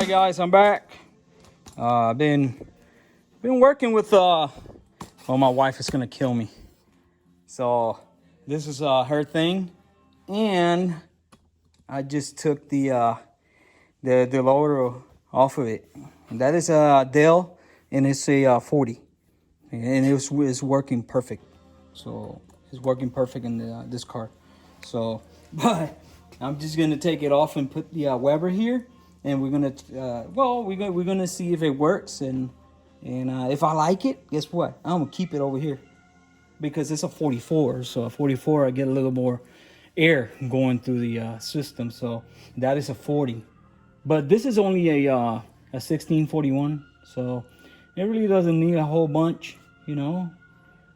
right, guys, I'm back. I've been working with oh, my wife is gonna kill me. So this is her thing, and I just took the loader off of it. And that is a Dell, and it's a 40, and it's working perfect. So it's working perfect in this car. So, but I'm just gonna take it off and put the Weber here, and we're gonna we're gonna see if it works, and if I like it, guess what? I'm gonna keep it over here because it's a 44. So a 44, I get a little more air going through the system. So that is a 40, but this is only a 1641, so it really doesn't need a whole bunch, you know.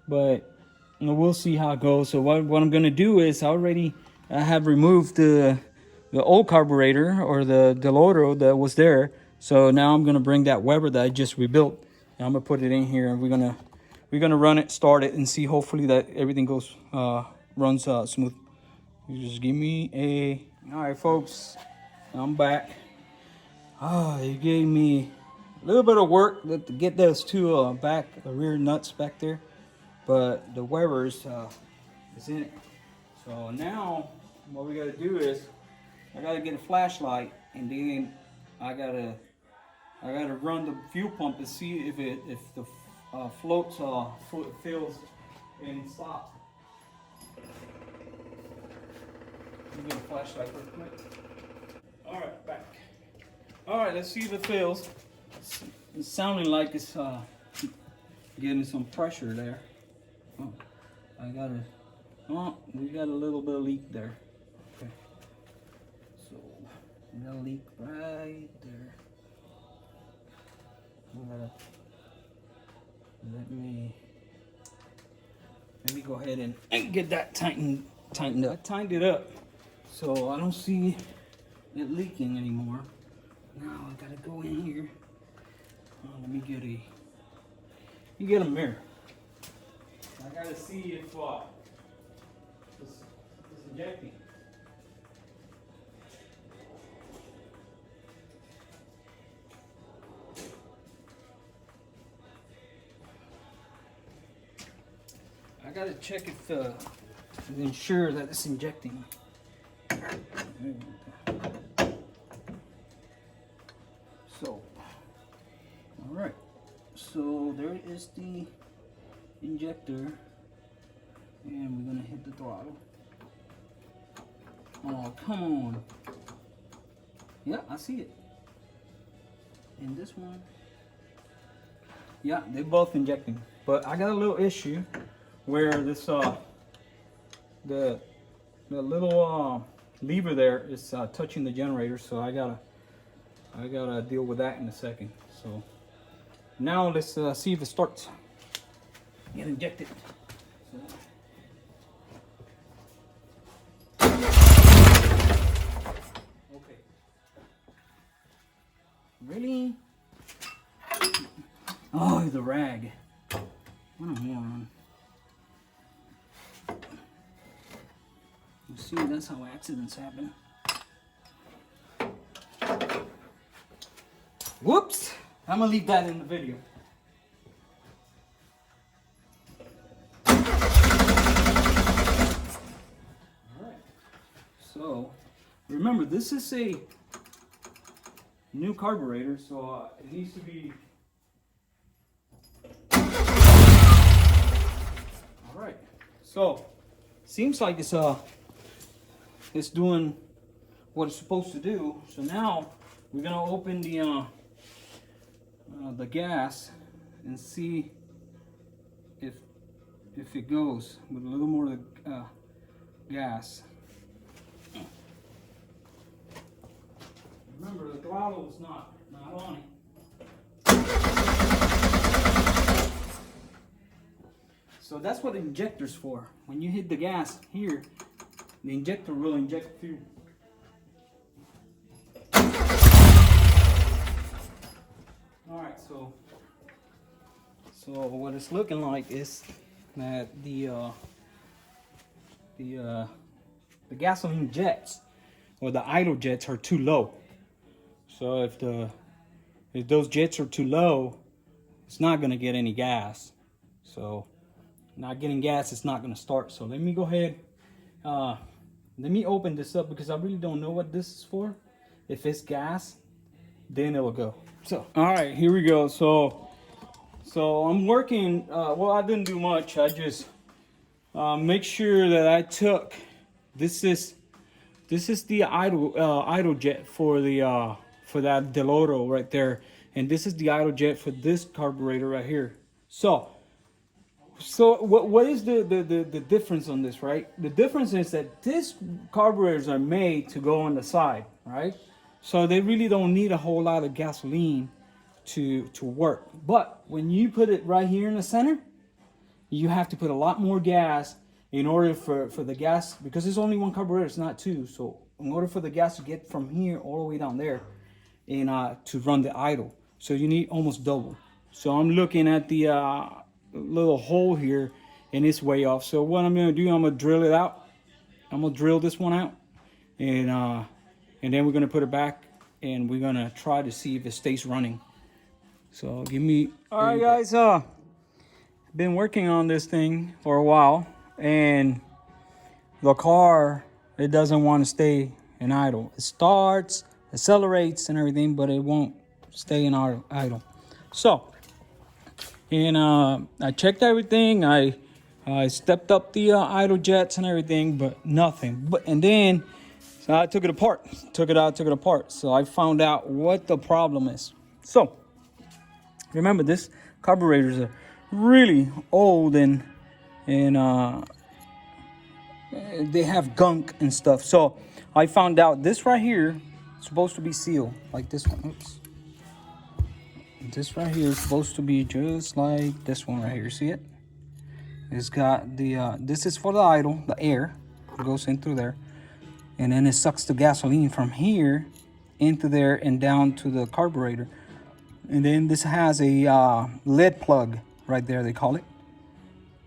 But we'll see how it goes. So what I'm gonna do is I have removed the old carburetor, or the loader that was there. So now I'm gonna bring that Weber that I just rebuilt, and I'm gonna put it in here, and we're gonna run it, start it, and see hopefully that everything goes runs smooth. You just give me a. All right, folks, I'm back. It gave me a little bit of work to get those two rear nuts back there, but the Weber is in it. So now what we gotta do is I gotta get a flashlight, and then I gotta run the fuel pump to see if the floats fills and stop. Let me get a flashlight real quick. All right, back. All right, let's see if it fills. It's sounding like it's getting some pressure there. Oh, we got a little bit of leak there. Okay, so we got a leak right there. Let me go ahead and get that tightened up. I tightened it up, so I don't see it leaking anymore. Now I gotta go in here. Let me get a mirror. I gotta see if it's injecting. I gotta check if to ensure that it's injecting. So, all right. So there is the injector, and we're gonna hit the throttle. Oh, come on. Yeah, I see it. And this one, yeah, they're both injecting. But I got a little issue where this the little lever there is touching the generator, so I gotta deal with that in a second. So now let's see if it starts. Get injected. Okay. Really? Oh, the rag. What a moron. You see, that's how accidents happen. Whoops! I'm gonna leave that in the video. Alright. So, remember, this is a new carburetor, so it needs to be. Alright. So, seems like it's doing what it's supposed to do. So now we're gonna open the gas and see if it goes with a little more gas. Remember, the throttle is not on it. So that's what the injector's for. When you hit the gas here, the injector will inject fuel. Alright, so what it's looking like is that the gasoline jets, or the idle jets, are too low. So if those jets are too low, it's not gonna get any gas. So not getting gas, it's not gonna start. So let me go ahead. Let me open this up because I really don't know what this is for. If it's gas, then it will go. So all right, here we go. So I'm working. Well, I didn't do much. I just make sure that I took. This is the idle jet for that Deloro right there, and this is the idle jet for this carburetor right here. So what is the difference on this, right? The difference is that these carburetors are made to go on the side, right? So they really don't need a whole lot of gasoline to work. But when you put it right here in the center, you have to put a lot more gas in order for the gas, because there's only one carburetor, it's not two. So in order for the gas to get from here all the way down there and to run the idle, so you need almost double. So I'm looking at the little hole here and it's way off. So what I'm gonna do, I'm gonna drill it out. I'm gonna drill this one out, and then we're gonna put it back and we're gonna try to see if it stays running. So give me. All right, guys. Been working on this thing for a while, and the car, it doesn't want to stay in idle. It starts, accelerates and everything, but it won't stay in idle. So, and I checked everything. I stepped up the idle jets and everything, but nothing. And then so I took it apart, took it apart. So I found out what the problem is. So remember, this carburetors are really old, and they have gunk and stuff. So I found out this right here is supposed to be sealed like this one. Oops. This right here is supposed to be just like this one right here. See it? It's got the this is for the idle, the air goes in through there, and then it sucks the gasoline from here into there and down to the carburetor. And then this has a lead plug right there, they call it.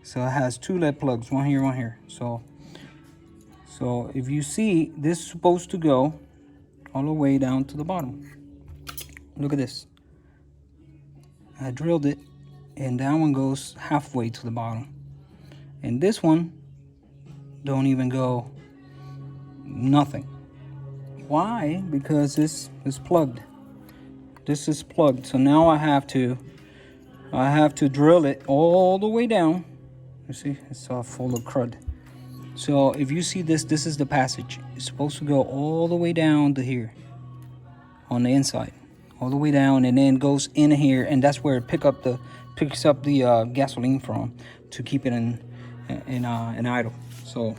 So it has two lead plugs, one here, one here. So if you see, this is supposed to go all the way down to the bottom. Look at this. I drilled it, and that one goes halfway to the bottom. And this one don't even go nothing. Why? Because this is plugged. This is plugged. So now I have to drill it all the way down. You see, it's all full of crud. So if you see this is the passage. It's supposed to go all the way down to here on the inside, all the way down, and then goes in here, and that's where it picks up the gasoline from to keep it in idle. So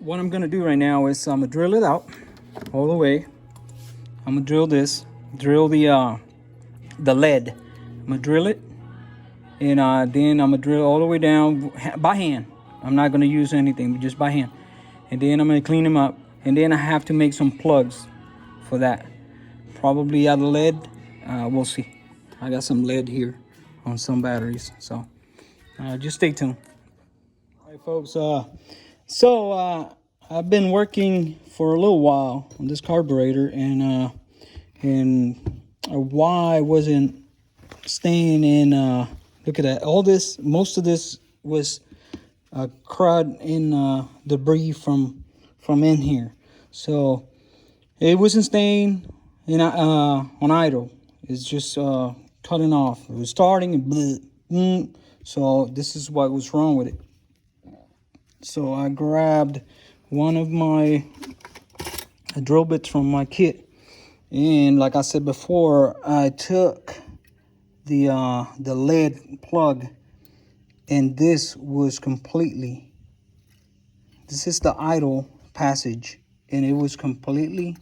what I'm gonna do right now is I'm gonna drill it out all the way. I'm gonna drill the lead. I'm gonna drill it, and then I'm gonna drill all the way down by hand. I'm not gonna use anything, but just by hand. And then I'm gonna clean them up, and then I have to make some plugs for that. Probably out of lead. We'll see. I got some lead here on some batteries, so just stay tuned. All right, folks. I've been working for a little while on this carburetor, and why wasn't staying in. Look at that. All this, most of this was crud and debris from in here. So it wasn't staying in on idle. It's just cutting off. It was starting and so this is what was wrong with it. So I grabbed one of my drill bits from my kit, and like I said before, I took the lead plug, and this is the idle passage, and it was completely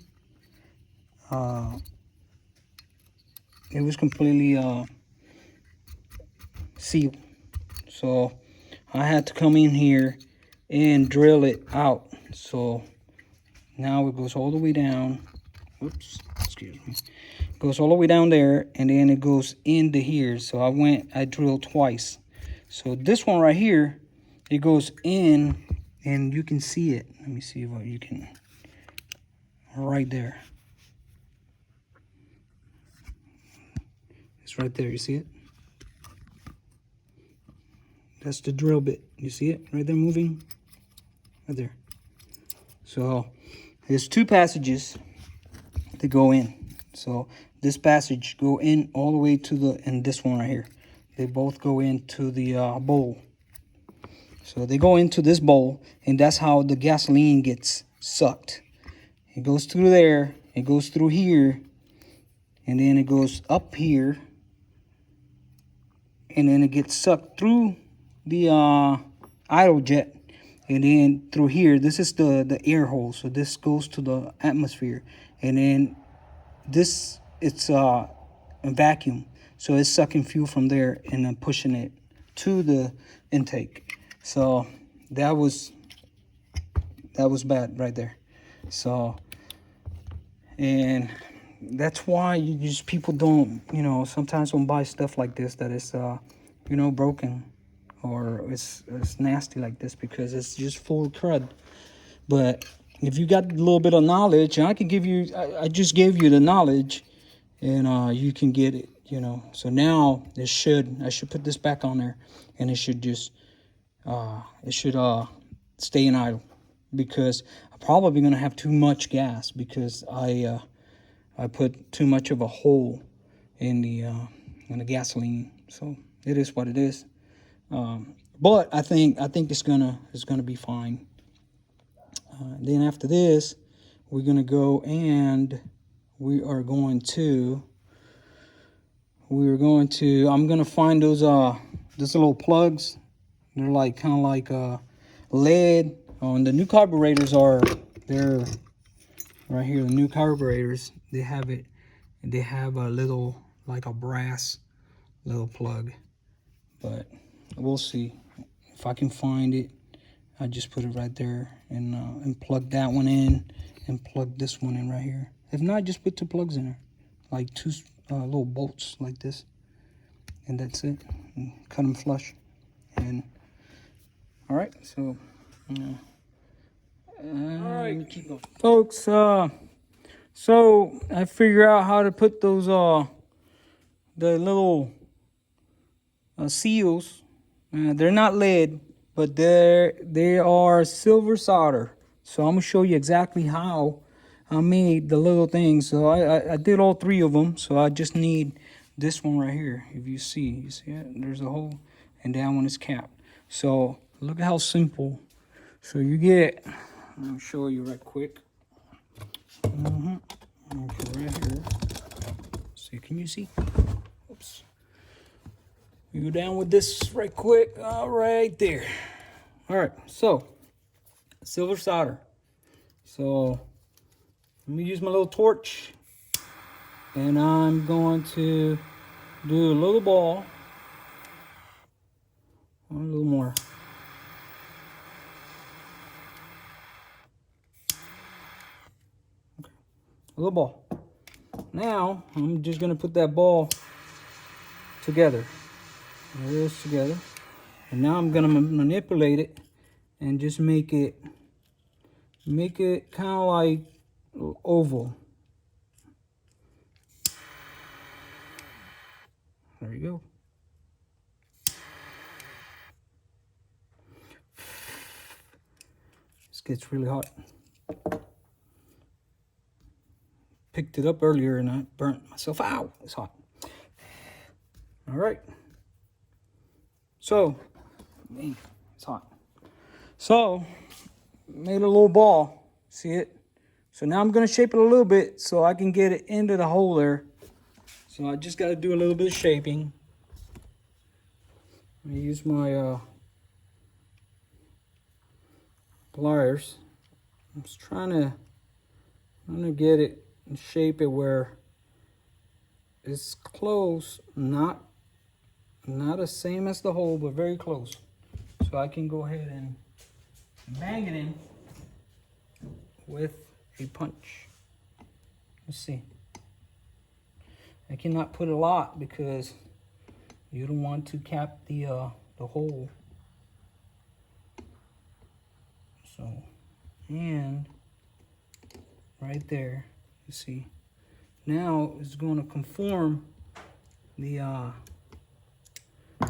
sealed. So I had to come in here and drill it out. So now it goes all the way down. Oops, excuse me. It goes all the way down there, and then it goes into here. So I drilled twice. So this one right here, it goes in, and you can see it. Let me see what you can, right there. It's right there. You see it? That's the drill bit. You see it right there moving? Right there. So there's 2 passages that go in. So this passage go in all the way to the, and this one right here. They both go into the bowl. So they go into this bowl, and that's how the gasoline gets sucked. It goes through there, it goes through here, and then it goes up here, and then it gets sucked through the idle jet, and then through here. This is the air hole, so this goes to the atmosphere, and then this, it's a vacuum, so it's sucking fuel from there and then pushing it to the intake. So that was bad right there. So, and that's why you just, people don't, you know, sometimes don't buy stuff like this that is you know, broken, or it's nasty like this, because it's just full of crud. But if you got a little bit of knowledge, and I can give you, I just gave you the knowledge, and you can get it, you know. So now I should put this back on there, and it should just stay in idle, because I'm probably gonna have too much gas, because I put too much of a hole in the gasoline. So it is what it is. But I think it's gonna be fine. Then after this, we're gonna go, and we're going to I'm gonna find those little plugs. They're like kind of like lead. And the new carburetors they're right here. The new carburetors, they have it. They have a little, like a brass little plug. But we'll see if I can find it. I just put it right there, and plug that one in, and plug this one in right here. If not, just put 2 plugs in there, like 2 little bolts like this, and that's it. And cut them flush. And all right, so all right, keep going, folks. So I figure out how to put those the little seals. They're not lead, but they are silver solder. So I'm gonna show you exactly how I made the little things. So I did all 3 of them. So I just need this one right here. If you see it? There's a hole, and that one is capped. So look at how simple. So you get, I'll show you right quick. Okay, right here. See, can you see? Oops. We go down with this right quick. All right there. All right, so silver solder. So let me use my little torch, and I'm going to do a little ball. A little more. Okay. A little ball. Now I'm just gonna put that ball together. There it is together. And now I'm gonna manipulate it and just make it kind of like oval. There you go. This gets really hot. Picked it up earlier and I burnt myself out. It's hot. All right. So, man, it's hot. So, made a little ball. See it? So now I'm going to shape it a little bit so I can get it into the hole there. So I just got to do a little bit of shaping. I use my pliers. I'm just trying to get it and shape it where it's close, not the same as the hole, but very close. So I can go ahead and bang it in with a punch. Let's see. I cannot put a lot because you don't want to cap the hole. So, and right there, you see. Now it's going to conform the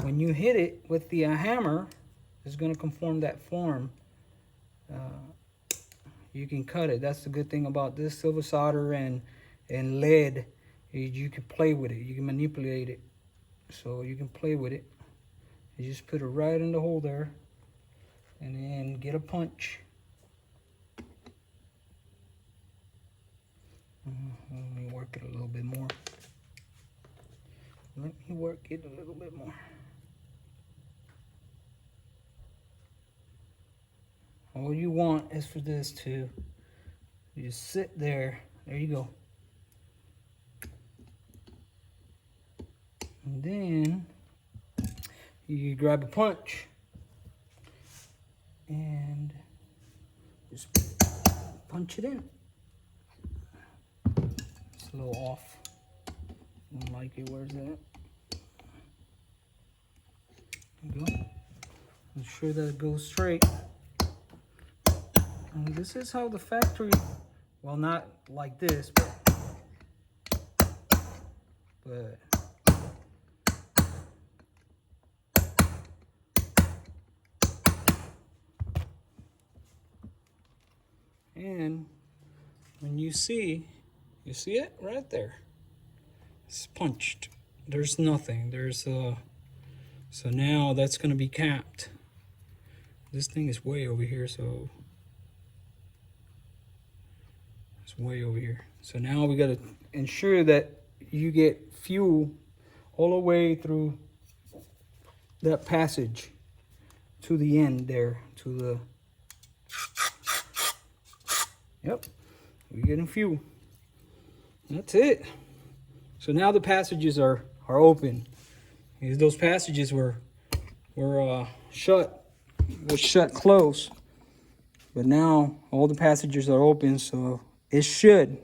when you hit it with the hammer, it's going to conform that form. You can cut it. That's the good thing about this silver solder and lead. You can play with it. You can manipulate it. So you can play with it. You just put it right in the hole there, and then get a punch. Let me work it a little bit more. Let me work it a little bit more. All you want is for this to just sit there. There you go. And then you grab a punch and just punch it in. It's a little off. I don't like it. Where's that? There you go. Make sure that it goes straight. And this is how the factory, well, not like this, but and when you see it right there. It's punched. There's nothing. There's so now that's going to be capped. This thing is way over here, so it's way over here. So now we got to ensure that you get fuel all the way through that passage to the end there, to the, yep, we're getting fuel. That's it. So now the passages are open. Those passages were shut, closed, but now all the passages are open. So it should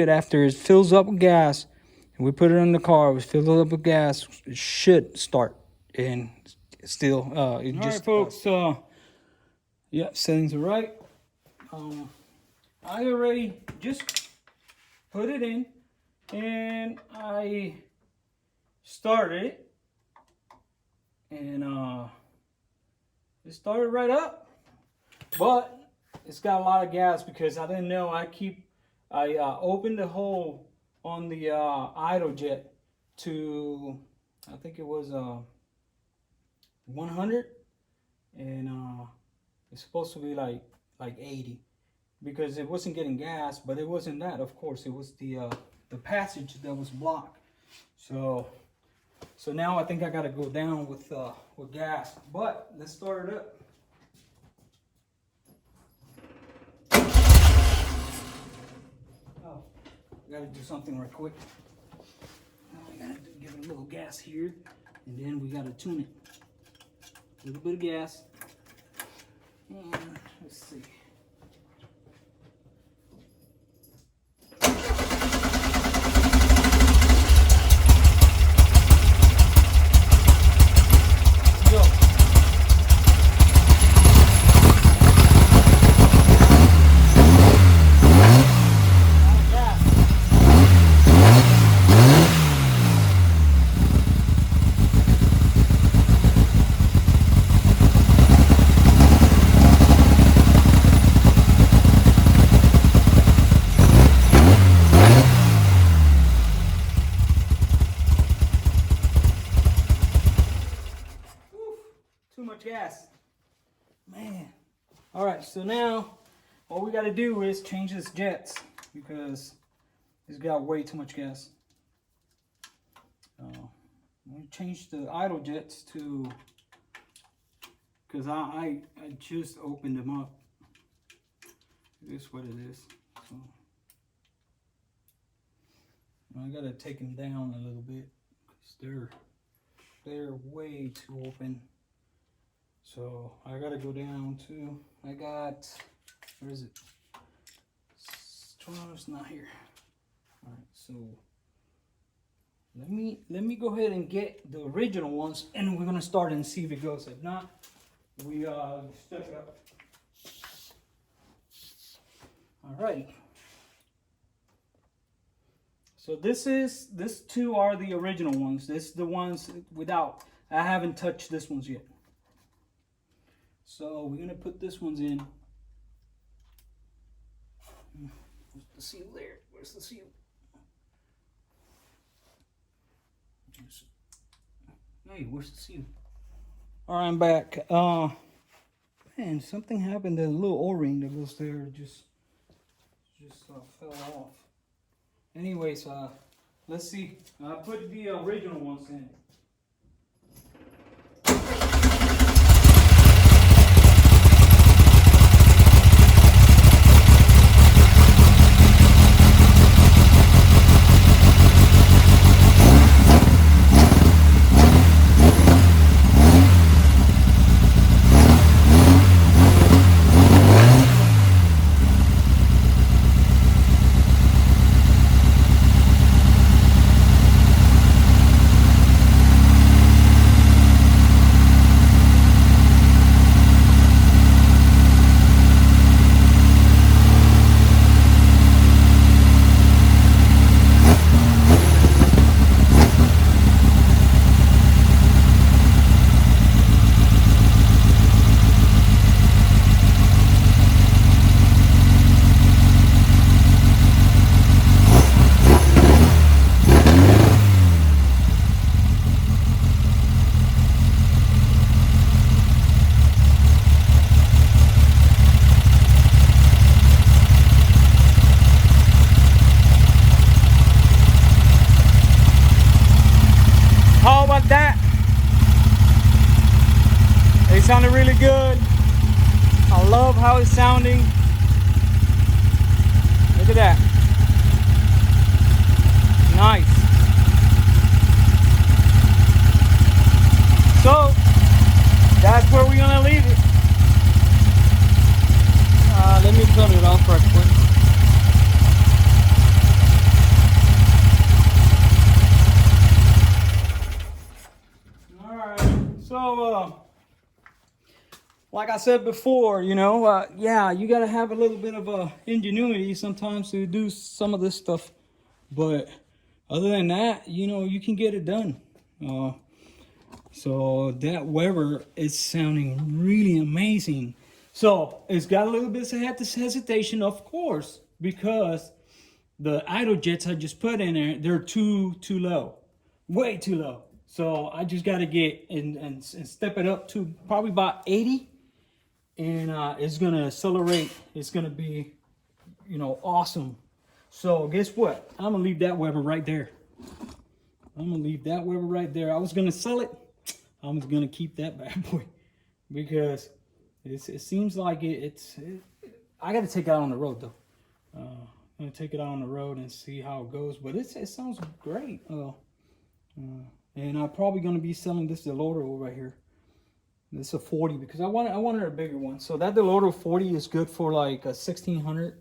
after it fills up with gas, and we put it in the car, it fills up with gas, it should start. And still, it all just right, folks. Yeah, settings are right. I already just put it in, and I started it, and it started right up, but it's got a lot of gas because I didn't know. I opened the hole on the idle jet to, I think it was 100, and it's supposed to be like 80, because it wasn't getting gas. But it wasn't that, of course. It was the passage that was blocked. So now I think I got to go down with gas. But let's start it up. Oh, I got to do something right quick. I got to give it a little gas here, and then we got to tune it. A little bit of gas. And let's see. Too much gas, man. All right, so now all we got to do is change this jets, because it's got way too much gas. We changed the idle jets to, because I just opened them up. This is what it is. So I got to take them down a little bit because they're way too open. So I gotta go down to, I got, where is it? It's not here. All right, so let me go ahead and get the original ones, and we're gonna start and see if it goes. If not, we step it up. All right. So this two are the original ones. This is the ones without. I haven't touched this ones yet. So we're gonna put this ones in. Where's the seal there? Where's the seal? Hey, where's the seal? All right, I'm back. Man, something happened. The little O-ring that was there just fell off. Anyways, let's see. I put the original ones in. How about that? They sounded really good. I love how it's sounding. Look at that. Nice. So that's where we're gonna leave it. Let me turn it off right quick. So, like I said before, you know, yeah, you gotta have a little bit of ingenuity sometimes to do some of this stuff. But other than that, you know, you can get it done. So that Weber is sounding really amazing. So it's got a little bit of hesitation, of course, because the idle jets I just put in there, they're too low, way too low. So I just got to get and step it up to probably about 80, and it's gonna accelerate. It's gonna be, you know, awesome. So guess what? I'm gonna leave that Weber right there. I'm gonna leave that Weber right there. I was gonna sell it. I'm gonna keep that bad boy because it seems like I got to take it out on the road though. I'm gonna take it out on the road and see how it goes. But it sounds great. And I'm probably going to be selling this Delodo right here. This is a 40 because I wanted a bigger one. So that Delodo 40 is good for like a 1600,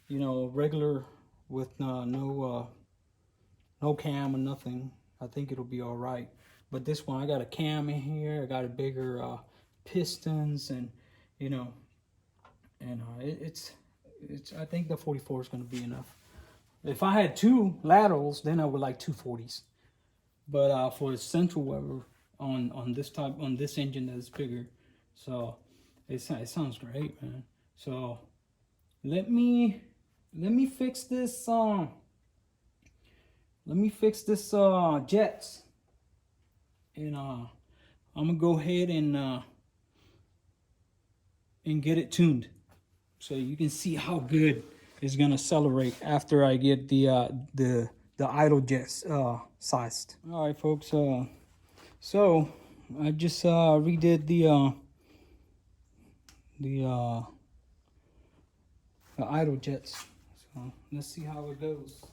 you know, regular with no cam or nothing. I think it'll be all right. But this one, I got a cam in here. I got a bigger pistons, and you know, and it's. I think the 44 is going to be enough. If I had two laterals, then I would like 240s. But for the central Weber on this engine that's bigger, so it sounds great, man. So let me fix this jets, and I'm gonna go ahead and get it tuned, so you can see how good it's gonna accelerate after I get the idle jets sized. All right, folks. So I just redid the idle jets. So let's see how it goes.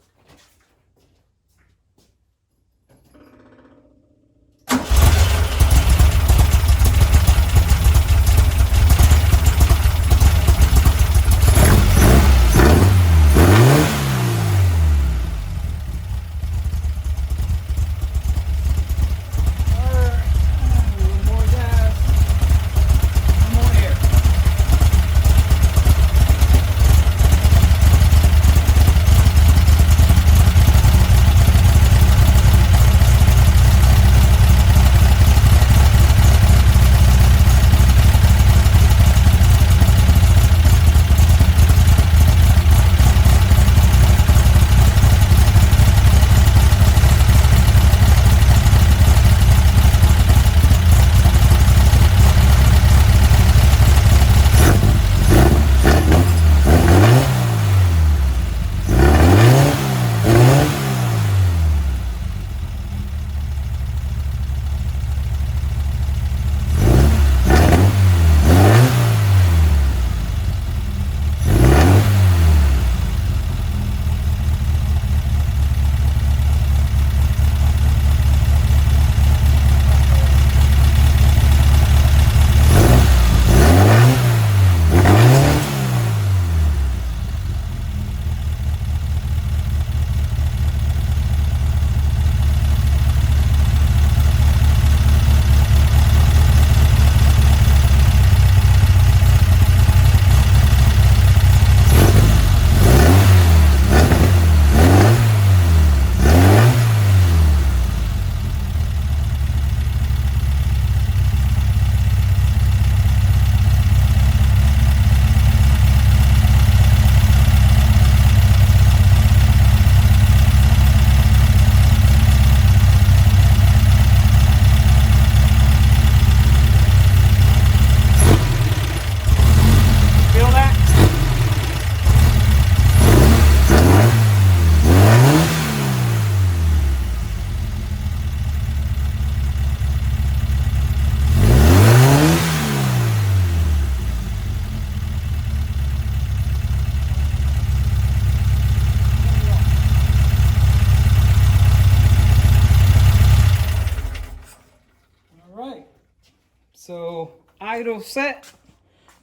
idle set.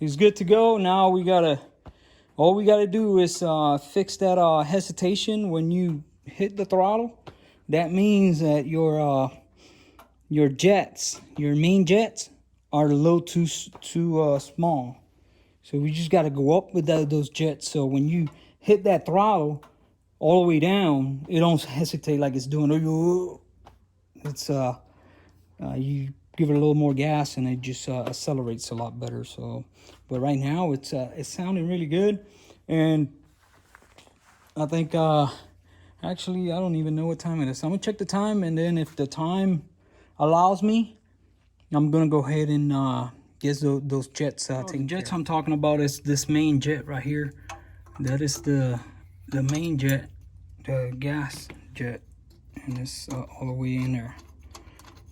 He's good to go. Now all we gotta do is fix that hesitation when you hit the throttle. That means that your jets, your main jets, are a little too small. So we just gotta go up with those jets. So when you hit that throttle all the way down, it don't hesitate like it's doing. It's you give it a little more gas and it just accelerates a lot better. So, but right now it's sounding really good, and I think actually I don't even know what time it is. I'm gonna check the time, and then if the time allows me, I'm gonna go ahead and get those jets taken. The jets I'm talking about is this main jet right here. That is the main jet, the gas jet, and it's all the way in there.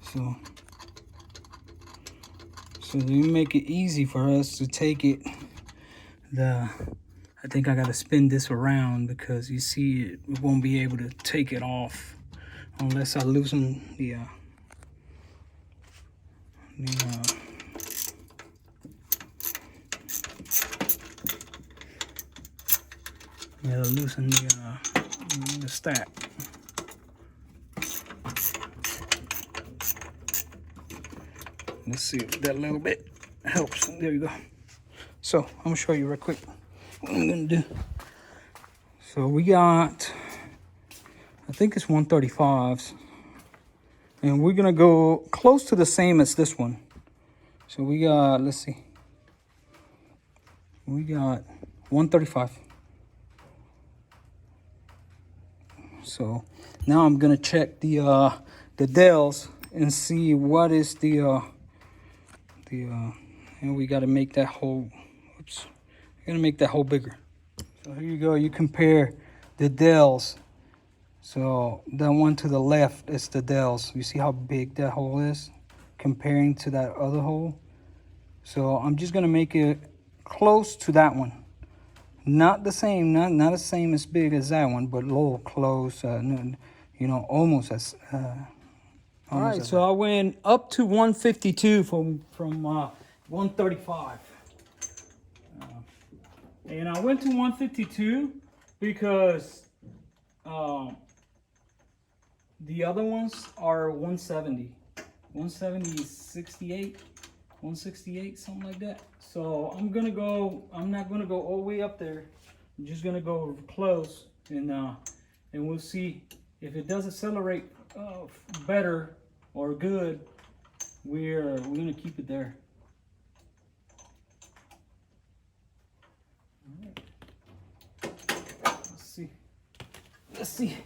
So they make it easy for us to take it. I think I gotta spin this around because you see it won't be able to take it off unless I loosen loosen the stack. Let's see if that little bit helps. There you go. So I'm gonna show you real quick what I'm gonna do. So we got, I think it's 135s, and we're gonna go close to the same as this one. So we got, let's see, we got 135. So now I'm gonna check the Dells and see what is and we got to make that hole, oops, we're gonna make that hole bigger. So here you go, you compare the Dells. So the one to the left is the Dells. You see how big that hole is comparing to that other hole? So I'm just gonna make it close to that one. Not the same, not the same as big as that one, but a little close, you know, almost as all right, so I went up to 152 from 135. And I went to 152 because the other ones are 170. 170 is 68, 168, something like that. So I'm not gonna go all the way up there. I'm just gonna go close, and we'll see if it does accelerate better or good. We're gonna keep it there. All right. Let's see.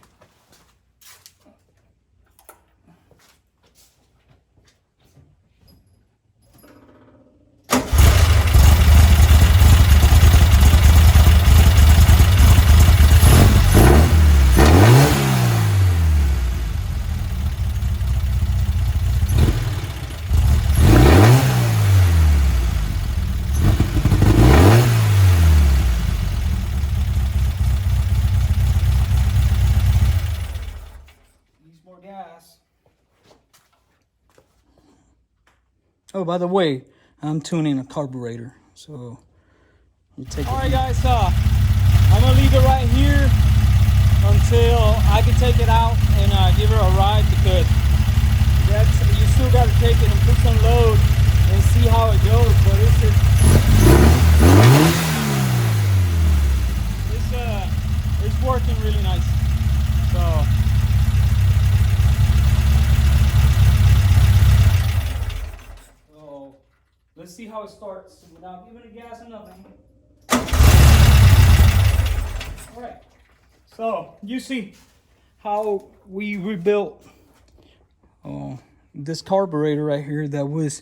Oh, by the way, I'm tuning a carburetor, so you take it. All right, guys, I'm gonna leave it right here until I can take it out and give her a ride, because you still got to take it and put some load and see how it goes. But it's working really nice. So. Let's see how it starts without giving it gas or nothing. All right, so you see how we rebuilt this carburetor right here that was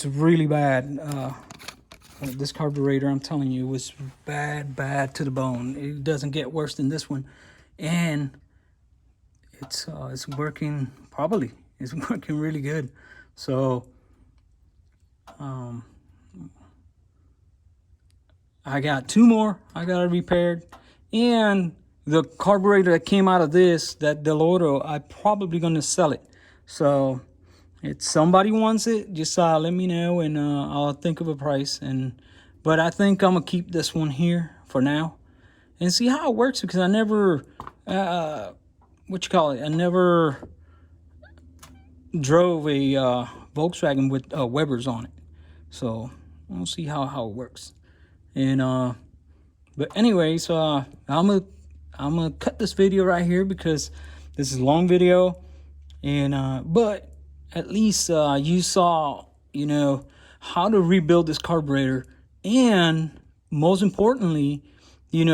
really bad. This carburetor, I'm telling you, was bad to the bone. It doesn't get worse than this one, and it's working properly. It's working really good. So. I got 2 more I got repaired, and the carburetor that came out of this, that Del Oro, I'm probably going to sell it. So if somebody wants it, just let me know, and I'll think of a price. But I think I'm gonna keep this one here for now and see how it works, because I never I never drove a Volkswagen with Webers on it, so we'll see how it works. And but anyways, I'm gonna cut this video right here because this is a long video, and but at least you saw, how to rebuild this carburetor, and most importantly, we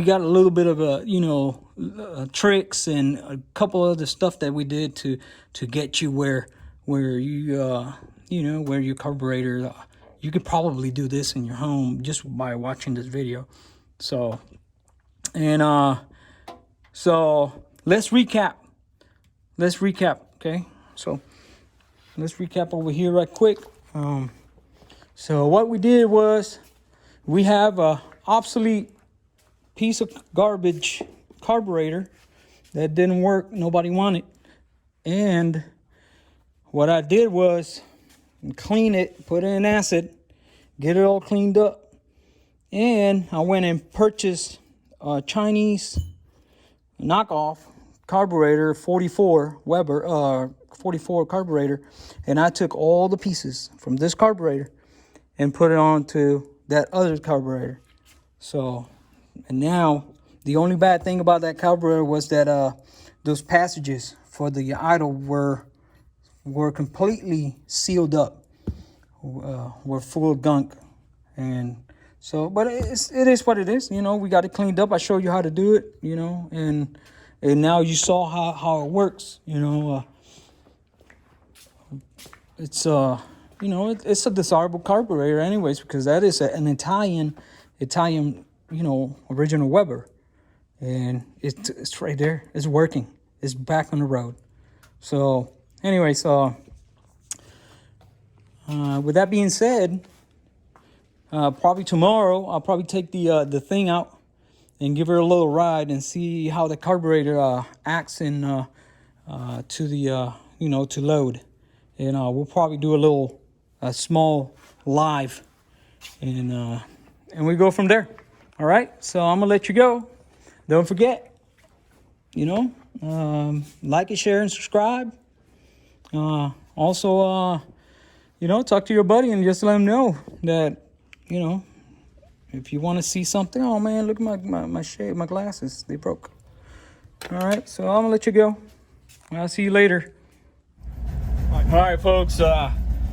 got a little bit of tricks and a couple other stuff that we did to get you where you where your carburetor, you could probably do this in your home just by watching this video. So, and so let's recap. Okay, so let's recap over here right quick. So what we did was, we have a obsolete piece of garbage carburetor that didn't work, nobody wanted. And what I did was clean it, put it in acid, get it all cleaned up. And I went and purchased a Chinese knockoff carburetor, 44 Weber, 44 carburetor. And I took all the pieces from this carburetor and put it onto that other carburetor. So, and now the only bad thing about that carburetor was that those passages for the idle were completely sealed up, were full of gunk. And so, but it is what it is. We got it cleaned up. I showed you how to do it, and now you saw how it works. It's it's a desirable carburetor anyways, because that is an Italian original Weber, and it's right there. It's working. It's back on the road. So anyways, with that being said, probably tomorrow I'll probably take the thing out and give her a little ride and see how the carburetor acts in to the to load. And we'll probably do a small live, and we go from there. All right, so I'm gonna let you go. Don't forget, like and share and subscribe. Also, talk to your buddy and just let him know that, if you want to see something. Oh man, look at my shade, my glasses, they broke. All right, so I'm gonna let you go. I'll see you later. All right, folks.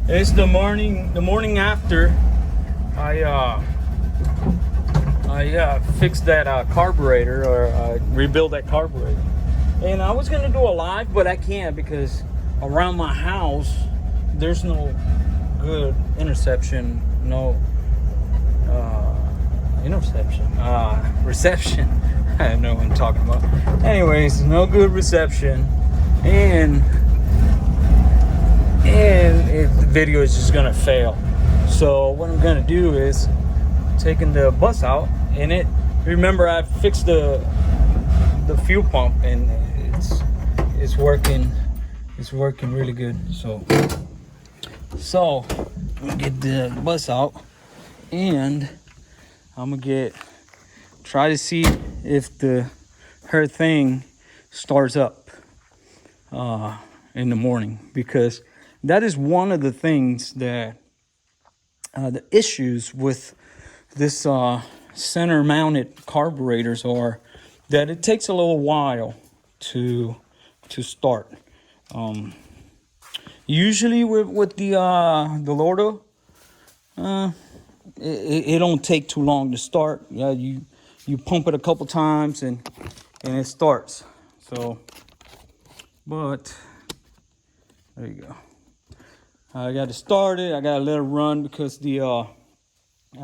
It's the morning after I fixed that carburetor, or rebuild that carburetor. And I was gonna do a live, but I can't because around my house there's no good reception. I don't know what I'm talking about. Anyways, no good reception, and the video is just gonna fail. So what I'm gonna do is taking the bus out, and remember I fixed the fuel pump, and it's working really good. So I'm gonna get the bus out, and I'm gonna try to see if the HERTHING starts up in the morning, because that is one of the things that the issues with this center mounted carburetors are that it takes a little while to start. Usually with the Lordo, it don't take too long to start. You pump it a couple times and it starts. So, but there you go. I got to start it. I got to let it run because I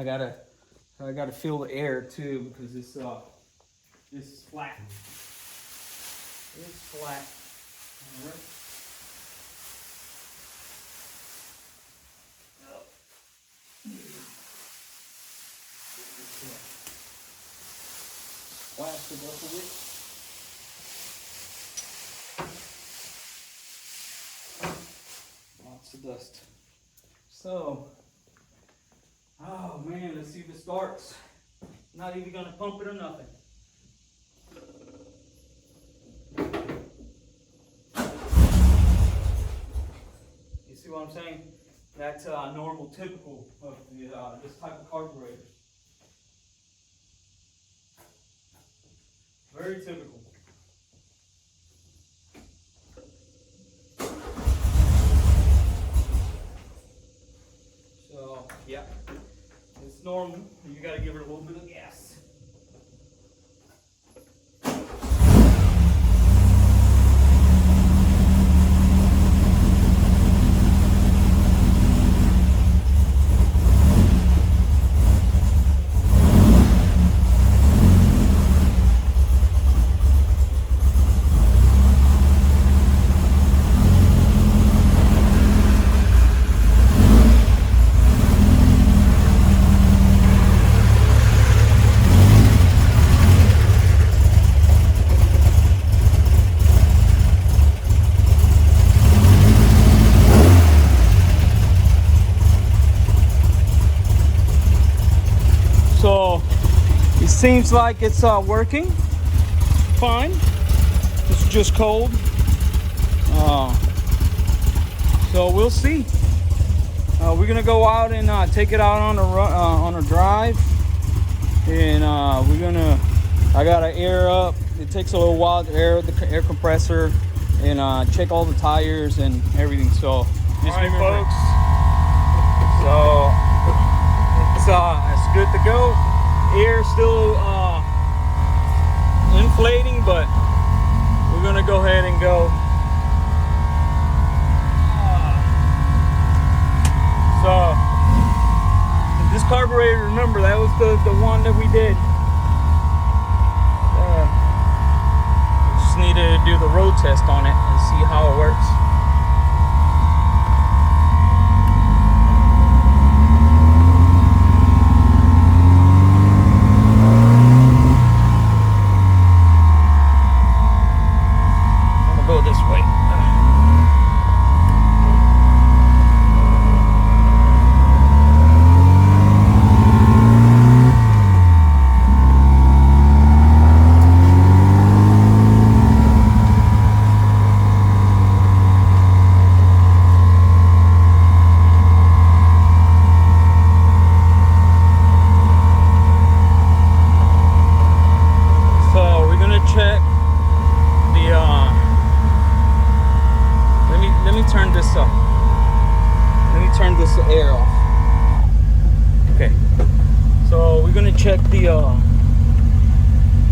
gotta feel the air too, because it's flat. It's flat. All right. Plastic up a bit. Lots of dust. So, oh man, let's see if it starts. Not even gonna pump it or nothing. You see what I'm saying? That's normal, typical of the, this type of carburetor. Very typical. So, yeah, it's normal. You got to give it a little bit of gas. So it seems like it's working fine. It's just cold. So we'll see. We're gonna go out and take it out on a drive, and I gotta air up. It takes a little while to air the air compressor and check all the tires and everything. So just all right, folks. So it's good to go. Air still inflating, but we're gonna go ahead and go. So this carburetor, remember, that was the one that we did. Just needed to do the road test on it and see how it works. Air off. Okay, so we're gonna check the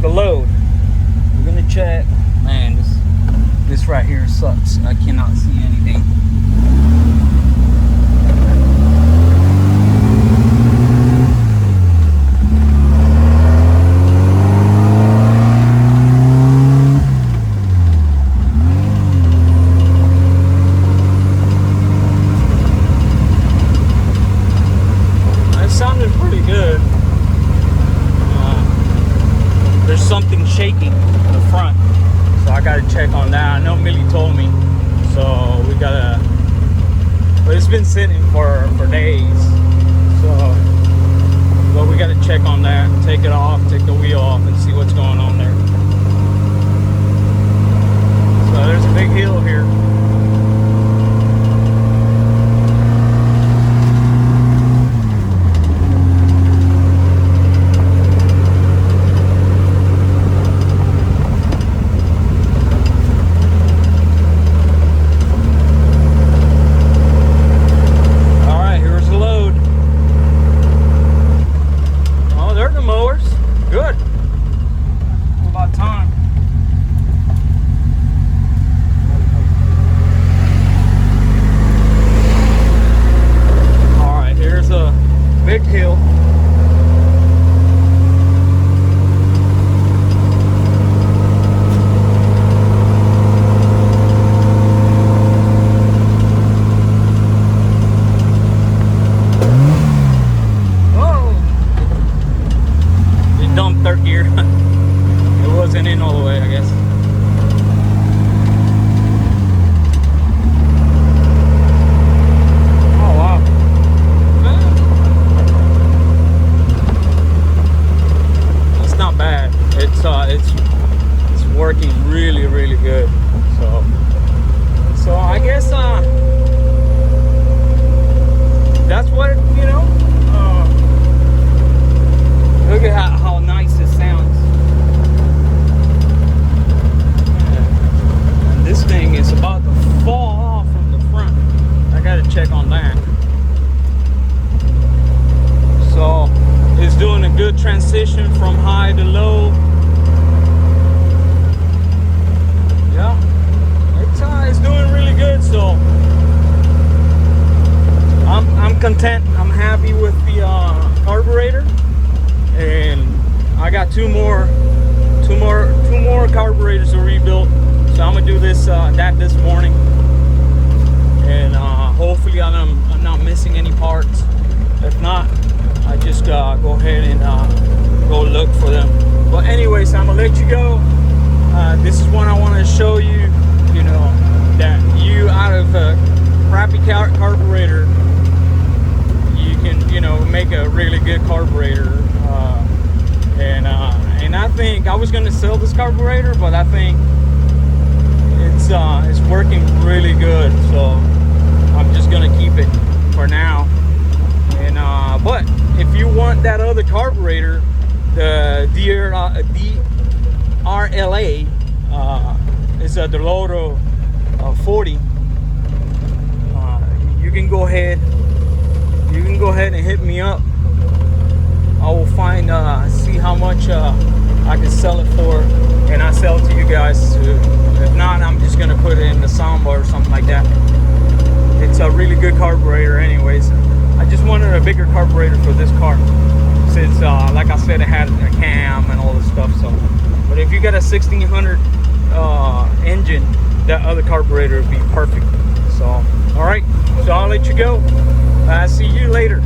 load. We're gonna check. Man, this right here sucks. I cannot see anything. Something shaking in the front, so I gotta check on that. I know Millie told me, so we gotta, but it's been sitting for days, so but we gotta check on that, take it off, take the wheel off, and see what's going on there. So there's a big hill here. good transition from high to low. Yeah, it's doing really good. So I'm content. I'm happy with the carburetor, and I got two more carburetors to rebuild. So I'm gonna do this this morning, and hopefully I'm not missing any parts. If not, I just go ahead and go look for them. But anyways, I'm gonna let you go. This is one I want to show you. You know, that you out of a crappy carburetor, you can, you know, make a really good carburetor. And I think I was gonna sell this carburetor, but I think it's working really good. So I'm just gonna keep it for now. And but if you want that other carburetor, the DRLA, it's a Deloro 40. You can go ahead and hit me up. I will see how much I can sell it for, and I sell it to you guys too. If not, I'm just gonna put it in the soundbar or something like that. It's a really good carburetor anyways. I just wanted a bigger carburetor for this car, since like I said, it had a cam and all this stuff. So, but if you got a 1600 engine, that other carburetor would be perfect. So, all right, so I'll let you go. See you later.